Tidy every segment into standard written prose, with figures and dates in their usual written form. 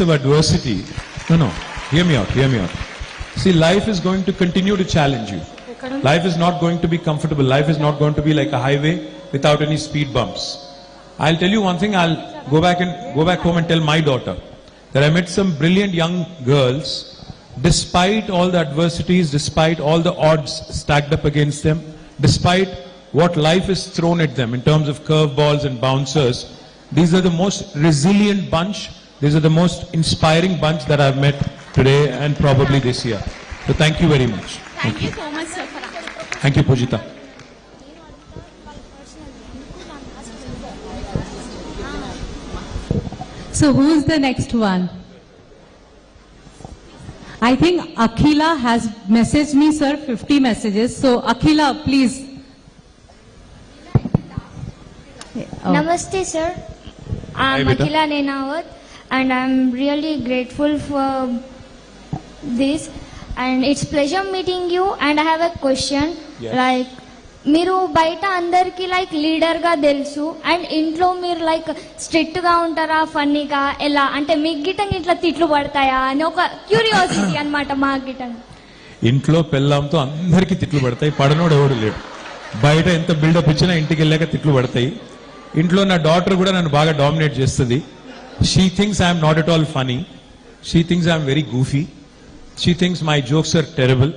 of adversity. No, hear me out. See, life is going to continue to challenge you. Life is not going to be comfortable. Life is not going to be like a highway without any speed bumps. I'll tell you one thing. I'll go back home and tell my daughter that I met some brilliant young girls. Despite all the adversities, despite all the odds stacked up against them, despite what life has thrown at them in terms of curveballs and bouncers, these are the most resilient bunch. These are the most inspiring bunch that I've met today and probably this year. So thank you very much. Thank you so much, sir. Thank you, Pujita. So who's the next one? I think Akhila has messaged me, sir, 50 messages. So Akhila, please. Oh. Namaste, sir. I'm Hi, beta. Akhila Nenawat, and I'm really grateful for this. And it's pleasure meeting you. And I have a question. Yes. Like, మీరు బయట అందరికి like leader గా తెలుసు and ఇంట్లో మీరు like strict గా ఉంటారా ఫన్నీగా ఎలా అంటే మీకు గిట్టంగా ఇట్లా తిట్లు పడతాయా అని ఒక క్యూరియాసిటీ అన్నమాట మా గిట్టంగా. ఇంట్లో పెళ్ళాంతో అందరికీ తిట్లు పడతాయి, పడనోడు ఎవడు లేడు. బయట ఎంత బిల్డప్ ఇచ్చినా ఇంటికి వెళ్ళాక తిట్లు పడతాయి. ఇంట్లో నా డాటర్ కూడా నన్ను బాగా డామినేట్ చేస్తుంది. She thinks I'm not at all funny. She thinks I'm very goofy. She thinks my jokes are terrible.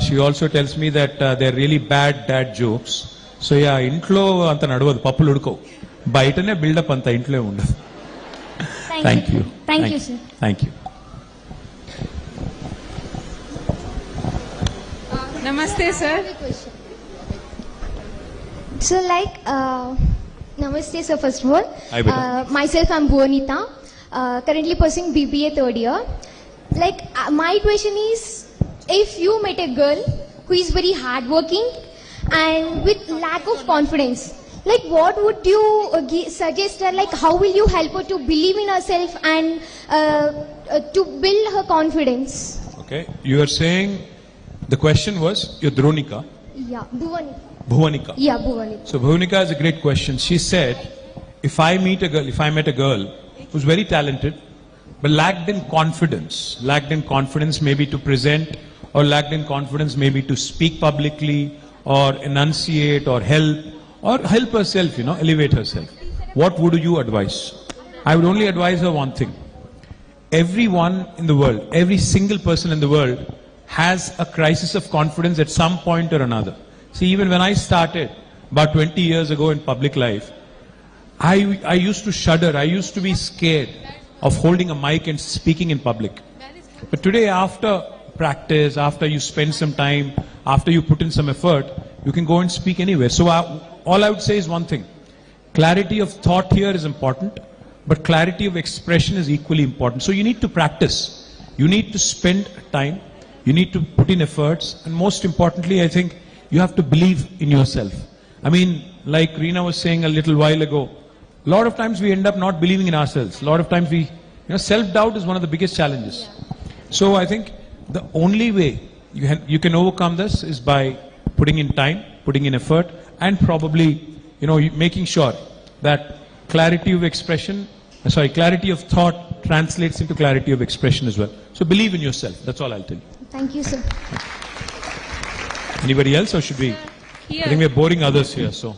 She also tells me that they're really bad dad jokes. So yeah, intlo anta nadavadu, pappulu udukov. Bayatane build up anta intlo undadu. Thank you. Thank you, sir. Thank you. Namaste, sir. So namaste sir, first of all. Hi, beta. Myself, I'm Bhuvanita, currently pursuing BBA third year. My question is, if you met a girl who is very hardworking and with lack of confidence, what would you suggest her? How will you help her to believe in herself and to build her confidence? Okay. You are saying the question was you're Dronika. Yeah, Bhuvanika. Bhuvanika. Yeah, Bhuvanika. So Bhuvanika is a great question. She said, if I met a girl who's very talented, but lacked in confidence maybe to present, or lacked in confidence maybe to speak publicly, or enunciate, or help herself, elevate herself. What would you advise? I would only advise her one thing. Everyone in the world, every single person in the world has a crisis of confidence at some point or another. See, even when I started about 20 years ago in public life, I used to shudder. I used to be scared of holding a mic and speaking in public. But today, after practice, after you spend some time, after you put in some effort, you can go and speak anywhere. So all I would say is one thing. Clarity of thought here is important, but clarity of expression is equally important. So you need to practice. You need to spend time. You need to put in efforts. And most importantly, I think you have to believe in yourself. I mean, like Reena was saying a little while ago, a lot of times we end up not believing in ourselves. A lot of times self-doubt is one of the biggest challenges. So I think the only way you can overcome this is by putting in time, putting in effort, and probably, making sure that clarity of thought translates into clarity of expression as well. So believe in yourself. That's all I'll tell you. Thank you, sir. Anybody else, or should we? Here. I think we're boring others here, so.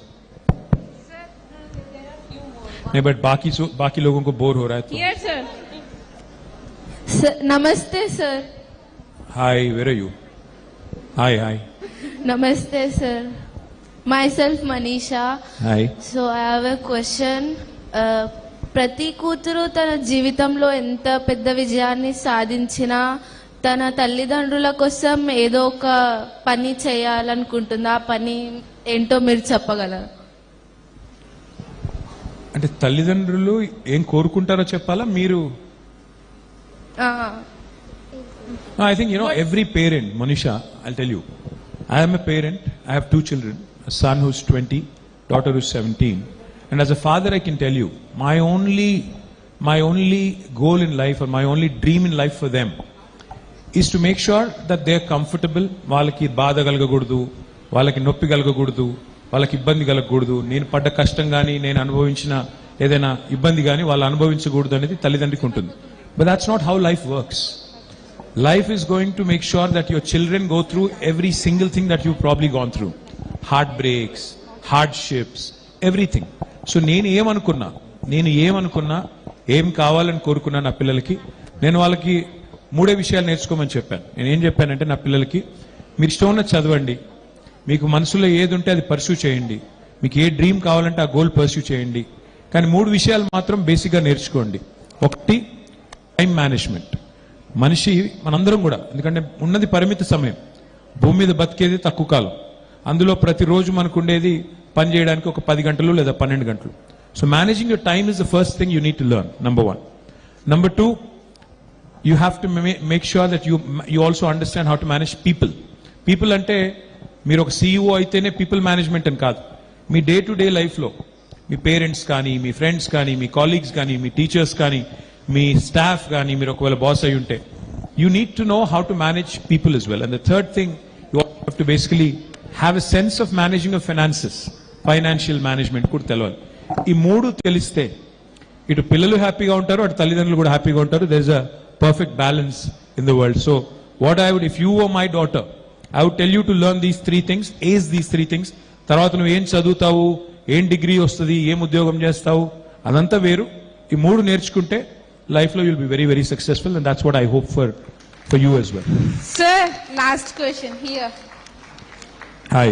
नहीं, but बाकी लोगों को bore हो रहा है तो. Here, sir. Sir, namaste, sir. Hi, where are you? Hi. Namaste, sir. Myself, Manisha. Hi. So I have a question. ప్రతి కూతురు తన జీవితంలో ఎంత పెద్ద విజయాన్ని సాధించినా తన తల్లిదండ్రుల కోసం ఏదో ఒక పని చేయాలనుకుంటుంది. ఆ పని ఏంటో మీరు చెప్పగలరా? అంటే తల్లిదండ్రులు ఏం కోరుకుంటారో చెప్పాలా మీరు? I think every parent, Manisha, I'll tell you, I am a parent. I have 2 children, a son who's 20, daughter who's 17, and as a father I can tell you, my only goal in life, or my only dream in life for them is to make sure that they're comfortable. వాళ్ళకి బాధ కలగకూడదు, వాళ్ళకి నొప్పి కలగకూడదు, వాళ్ళకి ఇబ్బంది కలగకూడదు. నేను పడ్డ కష్టం కానీ నేను అనుభవించిన ఏదైనా ఇబ్బంది కానీ వాళ్ళు అనుభవించకూడదు అనేది తల్లిదండ్రికి ఉంటుంది. But that's not how life works. Life is going to make sure that your children go through every single thing that you've probably gone through. Heartbreaks, hardships, everything. So నేను ఏమనుకున్నా ఏం కావాలని కోరుకున్నా నా పిల్లలకి, నేను వాళ్ళకి 3 విషయాలు నేర్చుకోమని చెప్పాను. నేను ఏం చెప్పానంటే నా పిల్లలకి, మీరు ఇష్టం ఉన్న చదవండి, మీకు మనసులో ఏది ఉంటే అది పర్సూ చేయండి, మీకు ఏ డ్రీమ్ కావాలంటే ఆ గోల్ పర్సూ చేయండి, కానీ 3 విషయాలు మాత్రం బేసిక్గా నేర్చుకోండి. ఒకటి, టైం మేనేజ్మెంట్. మనిషి మనందరం కూడా, ఎందుకంటే ఉన్నది పరిమిత సమయం, భూమి మీద బతికేది తక్కువ కాలం, అందులో ప్రతిరోజు మనకు ఉండేది పని చేయడానికి ఒక 10 గంటలు లేదా 12 గంటలు. So managing your time is the first thing you need to learn, number 1. Number 2, you have to make sure that you also understand how to manage people. People అంటే మీరు ఒక CEO అయితేనే పీపుల్ మేనేజ్మెంట్ అని కాదు. మీ day to day లైఫ్లో మీ parents కానీ, మీ friends కానీ, మీ colleagues కానీ, మీ టీచర్స్ కానీ, మీ స్టాఫ్ కానీ, మీరు ఒకవేళ బాస్ అయి ఉంటే, you need to know how to manage people as well. And the third thing, you have to basically have a sense of managing of finances, financial management కూడా తెలవాలి. ఈ 3 తెలిస్తే ఇటు పిల్లలు హ్యాపీగా ఉంటారు, అటు తల్లిదండ్రులు కూడా హ్యాపీగా ఉంటారు. there is a perfect balance in the world. So what I would, if you were my daughter, I would tell you to learn these 3 things, ace these 3 things. తర్వాత నువ్వు ఏం చదువుతావు, ఏం డిగ్రీ వస్తుంది, ఏం ఉద్యోగం చేస్తావు, అదంతా వేరు. ఈ 3 నేర్చుకుంటే లైఫ్లో you'll be very, very successful, and that's what I hope for you as well. Sir, last question here. Hi.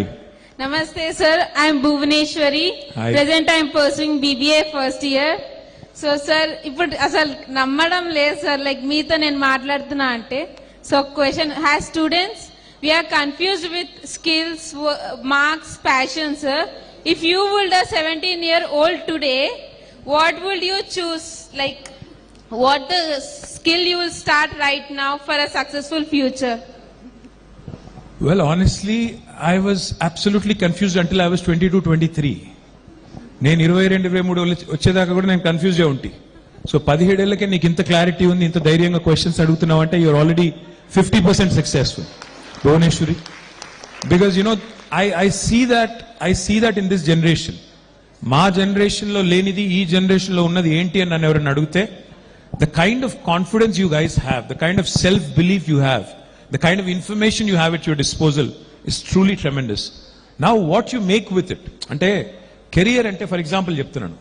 Namaste, sir. I am Bhuvaneshwari. Hi. Present I am pursuing BBA first year. So sir, ఇప్పుడు అసలు నమ్మడం లేదు sir, like మీతో నేను మాట్లాడుతున్నా అంటే. So question, has students we are confused with skills, marks, passion sir. If you would 17-year-old today, what would you choose, like what the skill you will start right now for a successful future? Well, honestly, I was absolutely confused until I was 22, 23. నేను 22, 23 వచ్చేదాకా కూడా నేను confuse అయి ఉంటి. So 17 ఏళ్ళకే నీకు ఇంత clarity ఉంది, ఇంత ధైర్యంగా క్వశ్చన్స్ అడుగుతున్నావు అంటే you're already 50% successful, Bhuvaneshwari. Because you know I see that in this generation. మా జనరేషన్లో లేనిది ఈ జనరేషన్లో ఉన్నది ఏంటి అని నన్ను ఎవరైనా అడిగితే, the kind of confidence you guys have, the kind of self belief you have, the kind of information you have at your disposal is truly tremendous. Now what you make with it అంటే, career అంటే for example చెప్తున్నాను,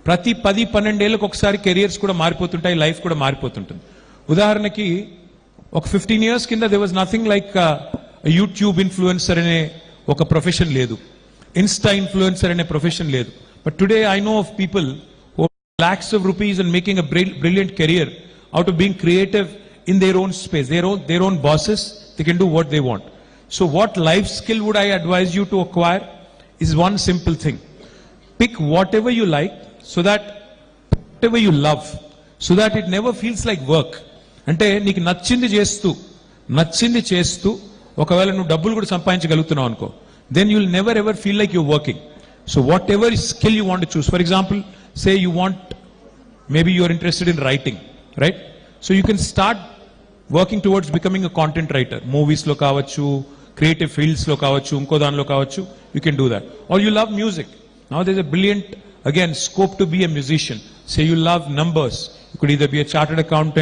ప్రతి 10-12 ఏళ్ళకి ఒకసారి careers కూడా మారిపోతుంటాయి, life కూడా మారిపోతుంటుంది. ఉదాహరణకి ఒక 15 years కింద there was nothing like YouTube influencer అనే ఒక ప్రొఫెషన్ లేదు, ఇన్స్టా ఇన్ఫ్లుయెన్సర్ అనే ప్రొఫెషన్ లేదు. But today I know of people who lakhs of rupees and making a brilliant career out of being creative in their own space, their own bosses, they can do what they want. So what life skill would I advise you to acquire is one simple thing. Pick whatever you like, so that whatever you love, so that it never feels like work. అంటే నీకు నచ్చింది చేస్తూ ఒకవేళ నువ్వు డబ్బులు కూడా సంపాదించగలుగుతున్నావు అనుకో, then you'll never ever feel like you're working. So whatever skill you want to choose, for example, say you want, maybe you're interested in writing, right? So you can start working towards becoming a content writer. Movies lo kavachu, creative fields lo kavachu, inko danlo kavachu, you can do that. Or you love music. Now there's a brilliant, again, scope to be a musician. Say you love numbers. You could either be a chartered accountant,